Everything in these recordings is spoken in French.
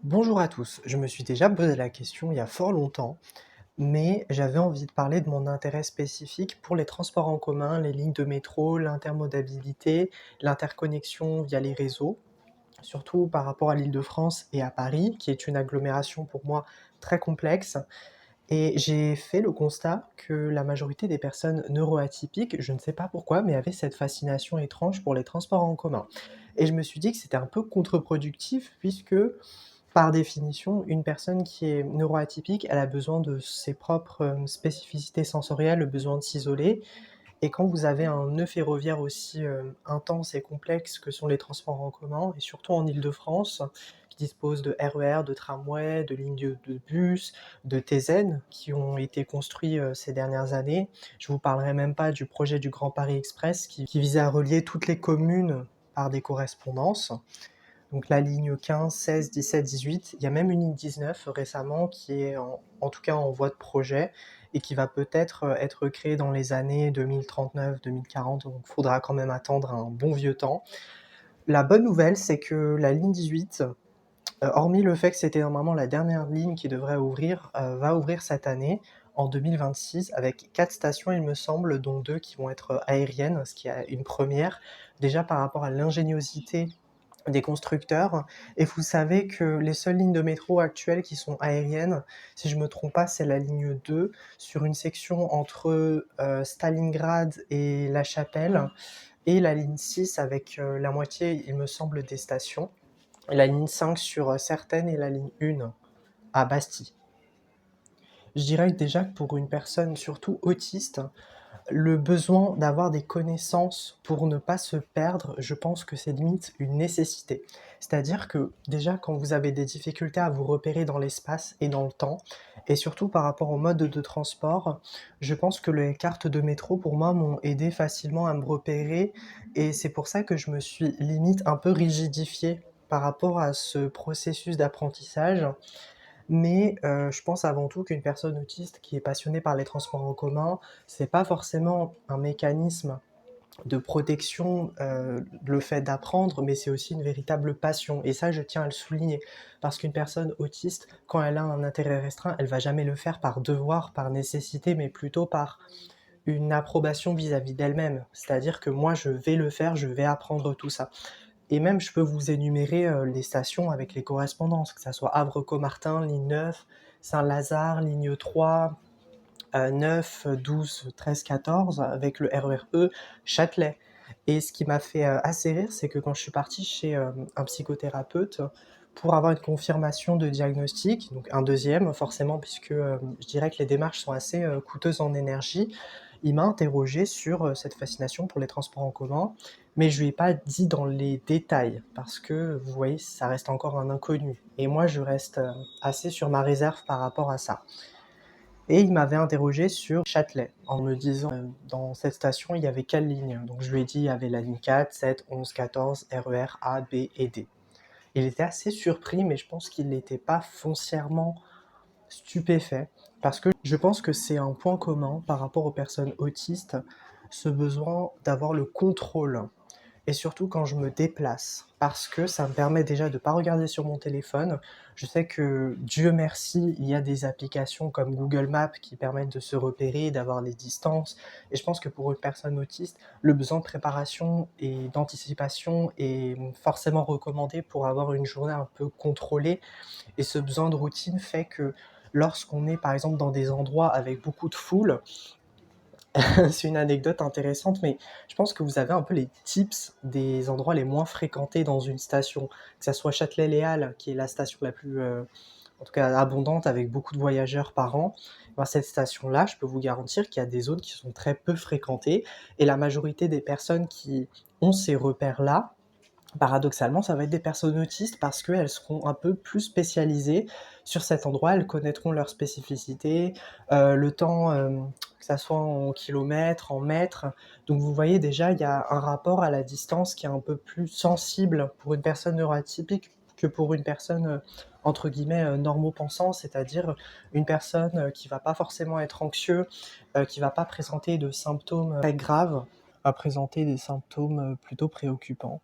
Bonjour à tous, je me suis déjà posé la question il y a fort longtemps, mais j'avais envie de parler de mon intérêt spécifique pour les transports en commun, les lignes de métro, l'intermodalité, l'interconnexion via les réseaux, surtout par rapport à l'Île-de-France et à Paris, qui est une agglomération pour moi très complexe. Et j'ai fait le constat que la majorité des personnes neuroatypiques, je ne sais pas pourquoi, mais avaient cette fascination étrange pour les transports en commun. Et je me suis dit que c'était un peu contre-productif puisque par définition, une personne qui est neuroatypique, elle a besoin de ses propres, spécificités sensorielles, le besoin de s'isoler et quand vous avez un nœud ferroviaire aussi, intense et complexe que sont les transports en commun et surtout en Île-de-France, qui dispose de RER, de tramway, de lignes de bus, de TZN qui ont été construits, ces dernières années. Je vous parlerai même pas du projet du Grand Paris Express qui visait à relier toutes les communes par des correspondances. Donc la ligne 15, 16, 17, 18, il y a même une ligne 19 récemment qui est en tout cas en voie de projet et qui va peut-être être créée dans les années 2039-2040, donc il faudra quand même attendre un bon vieux temps. La bonne nouvelle, c'est que la ligne 18, hormis le fait que c'était normalement la dernière ligne qui devrait ouvrir, va ouvrir cette année, en 2026, avec 4 stations, il me semble, dont 2 qui vont être aériennes, ce qui est une première. Déjà par rapport à l'ingéniosité des constructeurs et vous savez que les seules lignes de métro actuelles qui sont aériennes, si je me trompe pas, c'est la ligne 2 sur une section entre, Stalingrad et La Chapelle et la ligne 6 avec, la moitié, il me semble, des stations et la ligne 5 sur, Certaines et la ligne 1 à Bastille. Je dirais déjà que pour une personne surtout autiste, le besoin d'avoir des connaissances pour ne pas se perdre, je pense que c'est limite une nécessité. C'est-à-dire que déjà quand vous avez des difficultés à vous repérer dans l'espace et dans le temps, et surtout par rapport au mode de transport, je pense que les cartes de métro pour moi m'ont aidé facilement à me repérer et c'est pour ça que je me suis limite un peu rigidifié par rapport à ce processus d'apprentissage mais je pense avant tout qu'une personne autiste qui est passionnée par les transports en commun, c'est pas forcément un mécanisme de protection, le fait d'apprendre, mais c'est aussi une véritable passion et ça, je tiens à le souligner. Parce qu'une personne autiste, quand elle a un intérêt restreint, elle va jamais le faire par devoir, par nécessité, mais plutôt par une approbation vis-à-vis d'elle-même. C'est-à-dire que moi, je vais le faire, je vais apprendre tout ça. Et même, je peux vous énumérer, les stations avec les correspondances, que ça soit Havre-Comartin, ligne 9, Saint-Lazare, ligne 3, 9, 12, 13, 14, avec le RER E, Châtelet. Et ce qui m'a fait, assez rire, c'est que quand je suis parti chez, un psychothérapeute, pour avoir une confirmation de diagnostic, donc un deuxième forcément puisque, je dirais que les démarches sont assez, coûteuses en énergie, il m'a interrogé sur, cette fascination pour les transports en commun, mais je lui ai pas dit dans les détails parce que, vous voyez, ça reste encore un inconnu et moi je reste, assez sur ma réserve par rapport à ça. Et il m'avait interrogé sur Châtelet, en me disant, dans cette station, il y avait quelle ligne? Donc je lui ai dit, il y avait la ligne 4, 7, 11, 14, RER A, B et D. Il était assez surpris, mais je pense qu'il n'était pas foncièrement stupéfait, parce que je pense que c'est un point commun par rapport aux personnes autistes, ce besoin d'avoir le contrôle et surtout quand je me déplace, parce que ça me permet déjà de ne pas regarder sur mon téléphone. Je sais que, Dieu merci, il y a des applications comme Google Maps qui permettent de se repérer, d'avoir les distances et je pense que pour une personne autiste, le besoin de préparation et d'anticipation est forcément recommandé pour avoir une journée un peu contrôlée et ce besoin de routine fait que lorsqu'on est, par exemple, dans des endroits avec beaucoup de foule, c'est une anecdote intéressante, mais je pense que vous avez un peu les tips des endroits les moins fréquentés dans une station. Que ça soit Châtelet-Les Halles, qui est la station la plus, en tout cas abondante avec beaucoup de voyageurs par an, ben cette station-là, je peux vous garantir qu'il y a des zones qui sont très peu fréquentées et la majorité des personnes qui ont ces repères-là, paradoxalement, ça va être des personnes autistes parce qu'elles seront un peu plus spécialisées sur cet endroit, elles connaîtront leurs spécificités, le temps, que ça soit en kilomètres, en mètres. Donc vous voyez déjà, il y a un rapport à la distance qui est un peu plus sensible pour une personne neuroatypique que pour une personne, entre guillemets, «normopensant», c'est-à-dire une personne, qui va pas forcément être anxieux, qui va pas présenter de symptômes, très graves, va présenter des symptômes, plutôt préoccupants.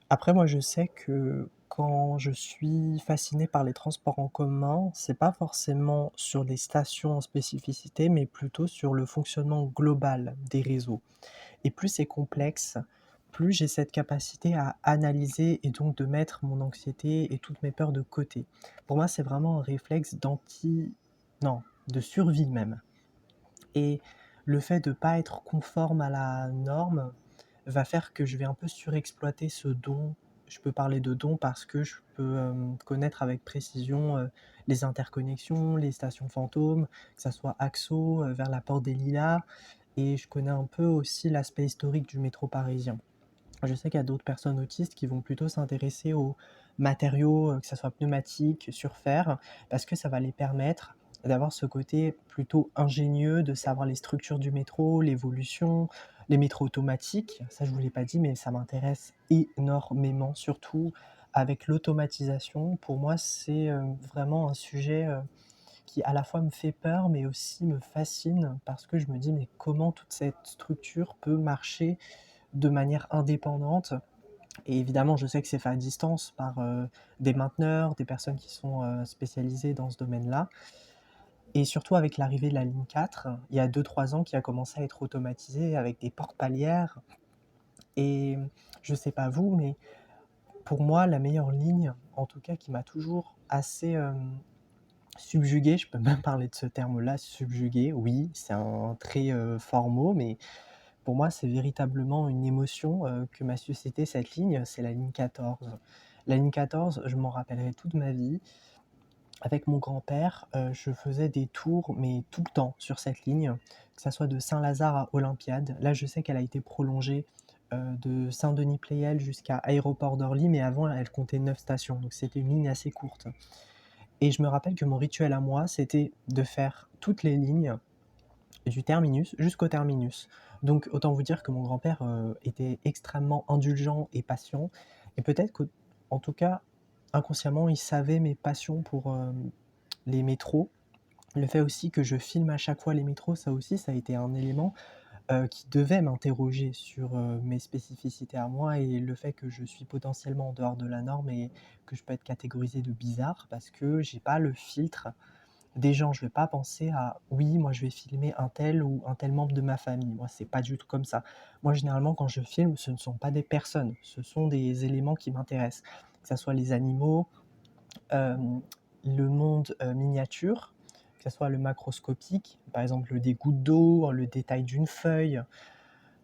Après moi je sais que Quand je suis fasciné par les transports en commun, c'est pas forcément sur les stations en spécificité, mais plutôt sur le fonctionnement global des réseaux. Et plus c'est complexe, plus j'ai cette capacité à analyser et donc de mettre mon anxiété et toutes mes peurs de côté. Pour moi, c'est vraiment un réflexe non, de survie même. Et le fait de pas être conforme à la norme va faire que je vais un peu surexploiter ce don. Je peux parler de don parce que je peux, connaître avec précision, les interconnexions, les stations fantômes, que ça soit Axo, vers la Porte des Lilas, et je connais un peu aussi l'aspect historique du métro parisien. Je sais qu'il y a d'autres personnes autistes qui vont plutôt s'intéresser aux matériaux, que ça soit pneumatique, sur fer, parce que ça va les permettre d'avoir ce côté plutôt ingénieux, de savoir les structures du métro, l'évolution, les métros automatiques. Ça, je ne vous l'ai pas dit, mais ça m'intéresse énormément, surtout avec l'automatisation. Pour moi, c'est vraiment un sujet qui à la fois me fait peur, mais aussi me fascine, parce que je me dis, mais comment toute cette structure peut marcher de manière indépendante. Et évidemment, je sais que c'est fait à distance par des mainteneurs, des personnes qui sont spécialisées dans ce domaine-là. Et surtout avec l'arrivée de la ligne 4, il y a 2-3 ans, qui a commencé à être automatisée avec des portes palières. Et je sais pas vous, mais pour moi, la meilleure ligne, en tout cas qui m'a toujours assez subjugué, je peux même parler de ce terme-là, subjugué, oui, c'est un très fort mot, mais pour moi, c'est véritablement une émotion que m'a suscité cette ligne, c'est la ligne 14. La ligne 14, je m'en rappellerai toute ma vie. Avec mon grand-père, je faisais des tours, mais tout le temps sur cette ligne, que ça soit de Saint-Lazare à Olympiade. Là, je sais qu'elle a été prolongée de Saint-Denis-Pleyel jusqu'à Aéroport d'Orly, mais avant, elle comptait 9 stations, donc c'était une ligne assez courte. Et je me rappelle que mon rituel à moi, c'était de faire toutes les lignes du terminus jusqu'au terminus. Donc autant vous dire que mon grand-père était extrêmement indulgent et patient, et peut-être qu'en tout cas, inconsciemment, il savait mes passions pour les métros. Le fait aussi que je filme à chaque fois les métros, ça aussi, ça a été un élément qui devait m'interroger sur mes spécificités à moi, et le fait que je suis potentiellement en dehors de la norme et que je peux être catégorisé de bizarre parce que j'ai pas le filtre des gens. Je vais pas penser à oui, moi je vais filmer un tel ou un tel membre de ma famille. Moi, c'est pas du tout comme ça. Moi, généralement, quand je filme, ce ne sont pas des personnes, ce sont des éléments qui m'intéressent. Que ça soit les animaux, euh, le monde miniature, que ça soit le macroscopique, par exemple des gouttes d'eau, le détail d'une feuille.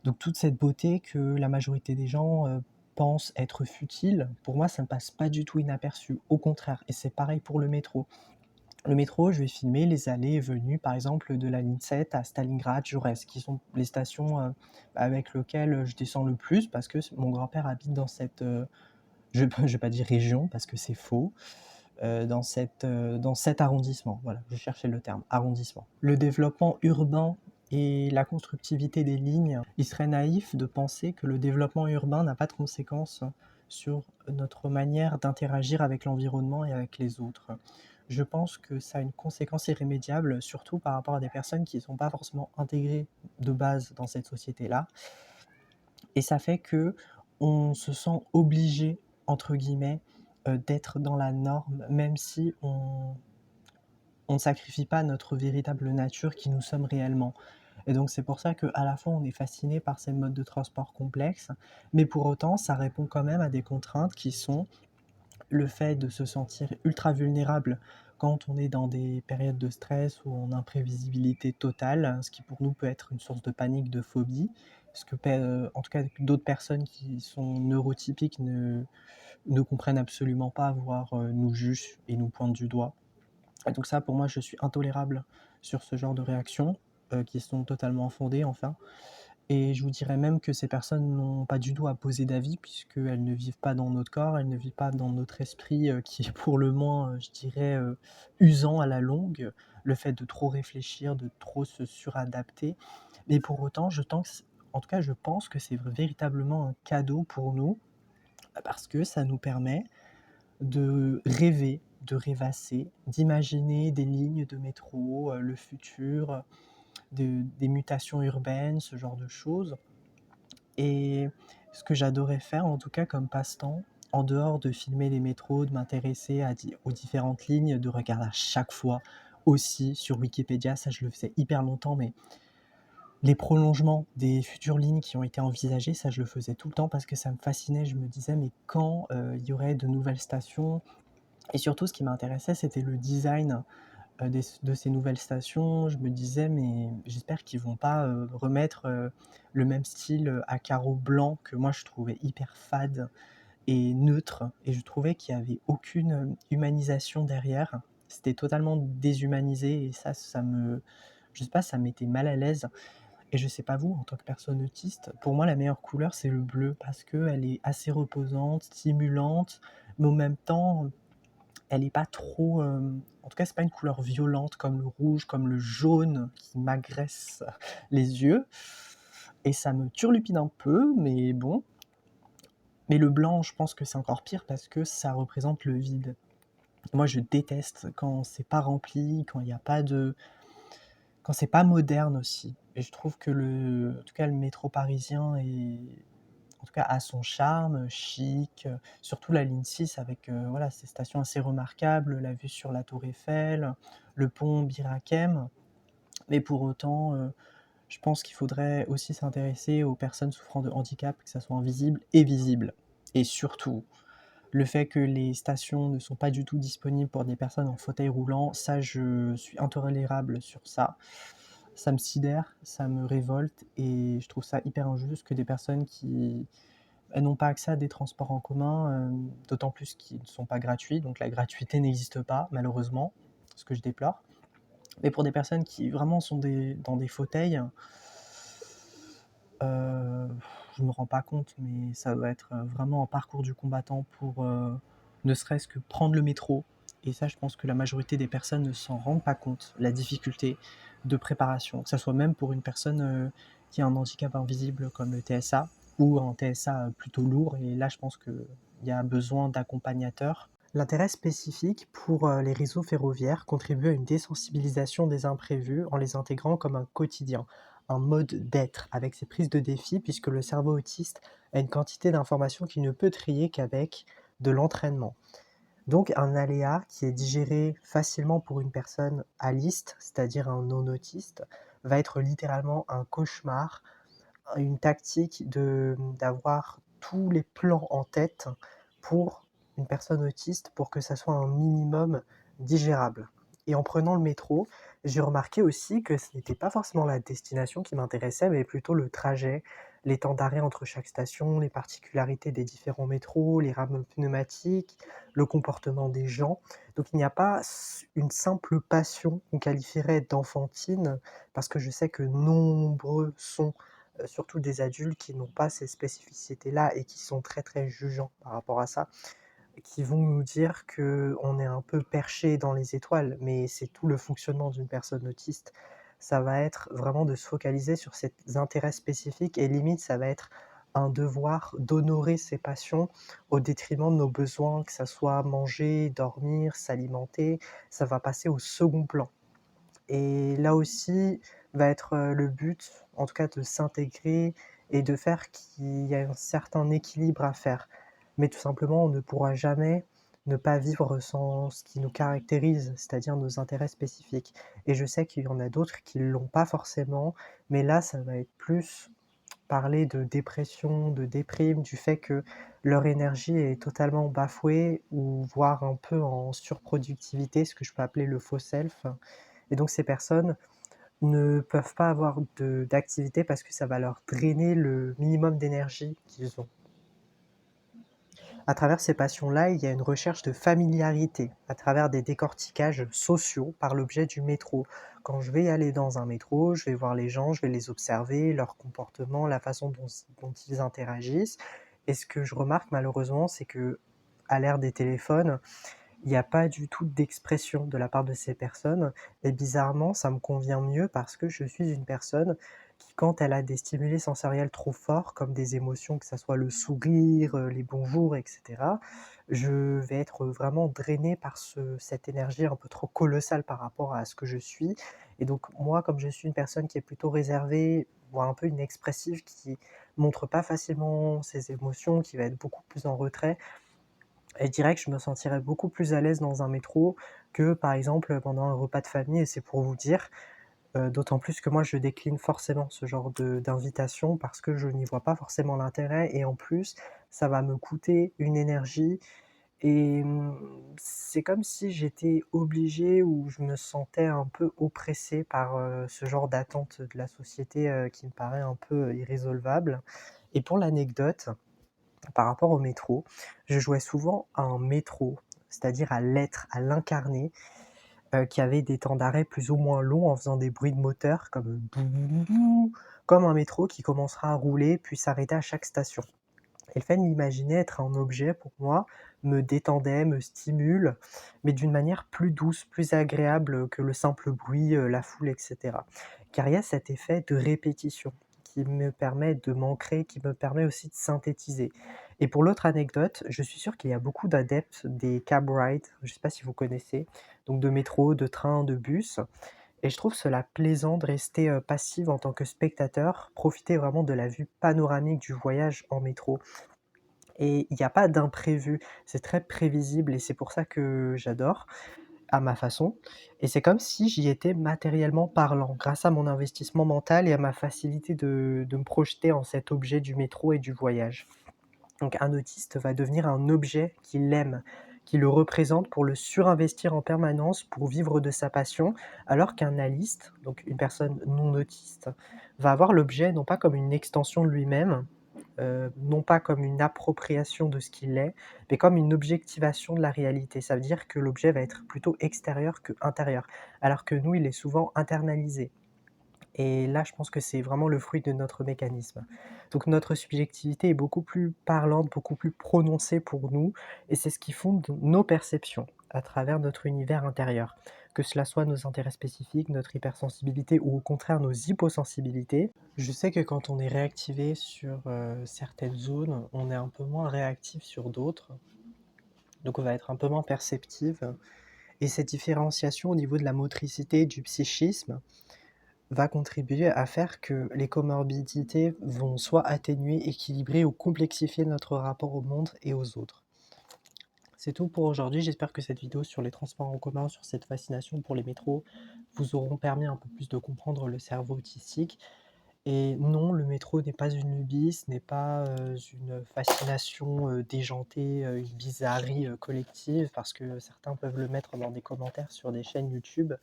Donc toute cette beauté que la majorité des gens pensent être futile, pour moi, ça ne passe pas du tout inaperçu. Au contraire, et c'est pareil pour le métro. Le métro, je vais filmer les allées et venues, par exemple, de la ligne 7 à Stalingrad, Jaurès, qui sont les stations avec lesquelles je descends le plus, parce que mon grand-père habite dans cette, je ne vais pas dire région, parce que c'est faux, dans cet arrondissement. Voilà, je cherchais le terme, arrondissement. Le développement urbain et la constructivité des lignes, il serait naïf de penser que le développement urbain n'a pas de conséquences sur notre manière d'interagir avec l'environnement et avec les autres. Je pense que ça a une conséquence irrémédiable, surtout par rapport à des personnes qui ne sont pas forcément intégrées de base dans cette société-là. Et ça fait que on se sent obligé, entre guillemets, d'être dans la norme, même si on ne sacrifie pas notre véritable nature qui nous sommes réellement. Et donc c'est pour ça qu'à la fois on est fasciné par ces modes de transport complexes, mais pour autant ça répond quand même à des contraintes qui sont le fait de se sentir ultra vulnérable quand on est dans des périodes de stress ou en imprévisibilité totale, ce qui pour nous peut être une source de panique, de phobie, ce que en tout cas d'autres personnes qui sont neurotypiques ne comprennent absolument pas, voire nous jugent et nous pointent du doigt. Et donc ça, pour moi, je suis intolérable sur ce genre de réactions, qui sont totalement fondées, enfin. Et je vous dirais même que ces personnes n'ont pas du tout à poser d'avis, puisqu'elles ne vivent pas dans notre corps, elles ne vivent pas dans notre esprit, qui est pour le moins, je dirais, usant à la longue, le fait de trop réfléchir, de trop se suradapter. Mais pour autant, en tout cas, je pense que c'est véritablement un cadeau pour nous, parce que ça nous permet de rêver, de rêvasser, d'imaginer des lignes de métro, le futur, des mutations urbaines, ce genre de choses. Et ce que j'adorais faire, en tout cas comme passe-temps, en dehors de filmer les métros, de m'intéresser aux différentes lignes, de regarder à chaque fois aussi sur Wikipédia, ça je le faisais hyper longtemps, mais les prolongements des futures lignes qui ont été envisagées, ça je le faisais tout le temps parce que ça me fascinait. Je me disais: «Mais quand, il y aurait de nouvelles stations?» Et surtout ce qui m'intéressait, c'était le design, de ces nouvelles stations. Je me disais: «Mais j'espère qu'ils vont pas, remettre, le même style, à carreaux blancs que moi je trouvais hyper fade et neutre», et je trouvais qu'il y avait aucune, humanisation derrière. C'était totalement déshumanisé et ça me je sais pas, ça me mettait mal à l'aise. Et je sais pas vous, en tant que personne autiste, pour moi la meilleure couleur c'est le bleu parce qu'elle est assez reposante, stimulante, mais en même temps, elle est pas trop, en tout cas c'est pas une couleur violente comme le rouge, comme le jaune qui m'agresse les yeux et ça me turlupine un peu, mais bon. Mais le blanc, je pense que c'est encore pire parce que ça représente le vide. Moi je déteste quand c'est pas rempli, quand il y a pas de quand c'est pas moderne aussi, et je trouve que en tout cas le métro parisien en tout cas a son charme, chic, surtout la ligne 6 avec, voilà, ces stations assez remarquables, la vue sur la tour Eiffel, le pont Bir Hakeim. Mais pour autant, je pense qu'il faudrait aussi s'intéresser aux personnes souffrant de handicap, que ça soit invisible et visible. Et surtout, le fait que les stations ne sont pas du tout disponibles pour des personnes en fauteuil roulant, ça je suis intolérable sur ça. Ça me sidère, ça me révolte et je trouve ça hyper injuste que des personnes qui n'ont pas accès à des transports en commun, d'autant plus qu'ils ne sont pas gratuits, donc la gratuité n'existe pas malheureusement, ce que je déplore. Mais pour des personnes qui vraiment sont dans des fauteuils, euh, je me rends pas compte, mais ça doit être vraiment un parcours du combattant pour ne serait-ce que prendre le métro. Et ça, je pense que la majorité des personnes ne s'en rendent pas compte, la difficulté de préparation, que ce soit même pour une personne qui a un handicap invisible comme le TSA, ou un TSA plutôt lourd, et là je pense qu'il y a besoin d'accompagnateurs. L'intérêt spécifique pour les réseaux ferroviaires contribue à une désensibilisation des imprévus en les intégrant comme un quotidien, un mode d'être avec ses prises de défi, puisque le cerveau autiste a une quantité d'informations qu'il ne peut trier qu'avec de l'entraînement. Donc un aléa qui est digéré facilement pour une personne aliste, c'est-à-dire un non-autiste, va être littéralement un cauchemar, une tactique d'avoir tous les plans en tête pour une personne autiste pour que ça soit un minimum digérable. Et en prenant le métro, j'ai remarqué aussi que ce n'était pas forcément la destination qui m'intéressait, mais plutôt le trajet, les temps d'arrêt entre chaque station, les particularités des différents métros, les rames pneumatiques, le comportement des gens. Donc il n'y a pas une simple passion qu'on qualifierait d'enfantine, parce que je sais que nombreux sont surtout des adultes qui n'ont pas ces spécificités-là et qui sont très, très jugeants par rapport à ça, qui vont nous dire qu'on est un peu perché dans les étoiles, mais c'est tout le fonctionnement d'une personne autiste. Ça va être vraiment de se focaliser sur ces intérêts spécifiques et limite, ça va être un devoir d'honorer ses passions au détriment de nos besoins, que ça soit manger, dormir, s'alimenter, ça va passer au second plan. Et là aussi va être, le but, en tout cas de s'intégrer et de faire qu'il y a un certain équilibre à faire. Mais tout simplement, on ne pourra jamais ne pas vivre sans ce qui nous caractérise, c'est-à-dire nos intérêts spécifiques. Et je sais qu'il y en a d'autres qui l'ont pas forcément, mais là, ça va être plus parler de dépression, de déprime, du fait que leur énergie est totalement bafouée ou voire un peu en surproductivité, ce que je peux appeler le faux self. Et donc ces personnes ne peuvent pas avoir d'activité parce que ça va leur drainer le minimum d'énergie qu'ils ont. À travers ces passions-là, il y a une recherche de familiarité, à travers des décortiquages sociaux par l'objet du métro. Quand je vais aller dans un métro, je vais voir les gens, je vais les observer, leur comportement, la façon dont ils interagissent. Et ce que je remarque malheureusement, c'est que à l'ère des téléphones, il n'y a pas du tout d'expression de la part de ces personnes et bizarrement, ça me convient mieux parce que je suis une personne qui, quand elle a des stimuli sensoriels trop forts, comme des émotions, que ça soit le sourire, les bonjours et cetera, je vais être vraiment drainé par cette énergie un peu trop colossale par rapport à ce que je suis. Et donc moi, comme je suis une personne qui est plutôt réservée, voire un peu inexpressive, qui montre pas facilement ses émotions, qui va être beaucoup plus en retrait, et je dirais que je me sentirais beaucoup plus à l'aise dans un métro que, par exemple, pendant un repas de famille et c'est pour vous dire. D'autant plus que moi je décline forcément ce genre de d'invitation parce que je n'y vois pas forcément l'intérêt et en plus, ça va me coûter une énergie et c'est comme si j'étais obligé ou je me sentais un peu oppressé par, ce genre d'attente de la société, qui me paraît un peu, irrésolvable et pour l'anecdote, par rapport au métro, je jouais souvent à un métro, c'est-à-dire à l'être, à l'incarner, qui avait des temps d'arrêt plus ou moins longs en faisant des bruits de moteur comme bouh, comme un métro qui commencera à rouler puis s'arrêter à chaque station. Et le fait de m'imaginer être un objet pour moi me détendait, me stimule, mais d'une manière plus douce, plus agréable que le simple bruit, la foule et cetera. Car il y a cet effet de répétition qui me permet de m'ancrer, qui me permet aussi de synthétiser. Et pour l'autre anecdote, je suis sûr qu'il y a beaucoup d'adeptes des cab rides, je ne sais pas si vous connaissez, donc de métro, de train, de bus et je trouve cela plaisant de rester, passif en tant que spectateur, profiter vraiment de la vue panoramique du voyage en métro. Et il y a pas d'imprévu, c'est très prévisible et c'est pour ça que j'adore, à ma façon et c'est comme si j'y étais matériellement parlant, grâce à mon investissement mental et à ma facilité de me projeter en cet objet du métro et du voyage. Donc un autiste va devenir un objet qu'il aime, qui le représente pour le surinvestir en permanence, pour vivre de sa passion, alors qu'un aliste, donc une personne non autiste, va avoir l'objet non pas comme une extension de lui-même, non pas comme une appropriation de ce qu'il est, mais comme une objectivation de la réalité. Ça veut dire que l'objet va être plutôt extérieur que intérieur, alors que nous, il est souvent internalisé. Et là, je pense que c'est vraiment le fruit de notre mécanisme. Donc notre subjectivité est beaucoup plus parlante, beaucoup plus prononcée pour nous, et c'est ce qui fonde nos perceptions à travers notre univers intérieur. Que cela soit nos intérêts spécifiques, notre hypersensibilité ou au contraire nos hyposensibilités. Je sais que quand on est réactivé sur certaines zones, on est un peu moins réactif sur d'autres, donc on va être un peu moins perceptive. Et cette différenciation au niveau de la motricité et du psychisme, va contribuer à faire que les comorbidités vont soit atténuer, équilibrer ou complexifier notre rapport au monde et aux autres. C'est tout pour aujourd'hui, j'espère que cette vidéo sur les transports en commun, sur cette fascination pour les métros, vous auront permis un peu plus de comprendre le cerveau autistique. Et non, le métro n'est pas une lubie, ce n'est pas, une fascination, déjantée, une bizarrerie, collective parce que certains peuvent le mettre dans des commentaires sur des chaînes YouTube.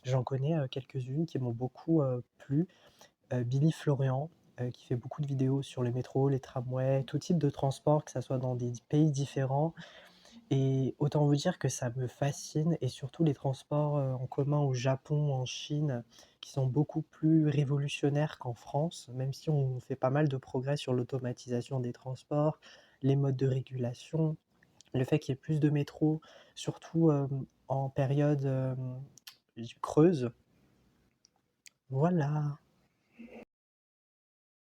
J'en connais, quelques-unes qui m'ont beaucoup, plu. Billy Florian, qui fait beaucoup de vidéos sur les métros, les tramways, tout type de transport, que ça soit dans des pays différents et autant vous dire que ça me fascine et surtout les transports, en commun au Japon, en Chine, qui sont beaucoup plus révolutionnaires qu'en France, même si on fait pas mal de progrès sur l'automatisation des transports, les modes de régulation, le fait qu'il y ait plus de métros, surtout, en période, creuse. Voilà.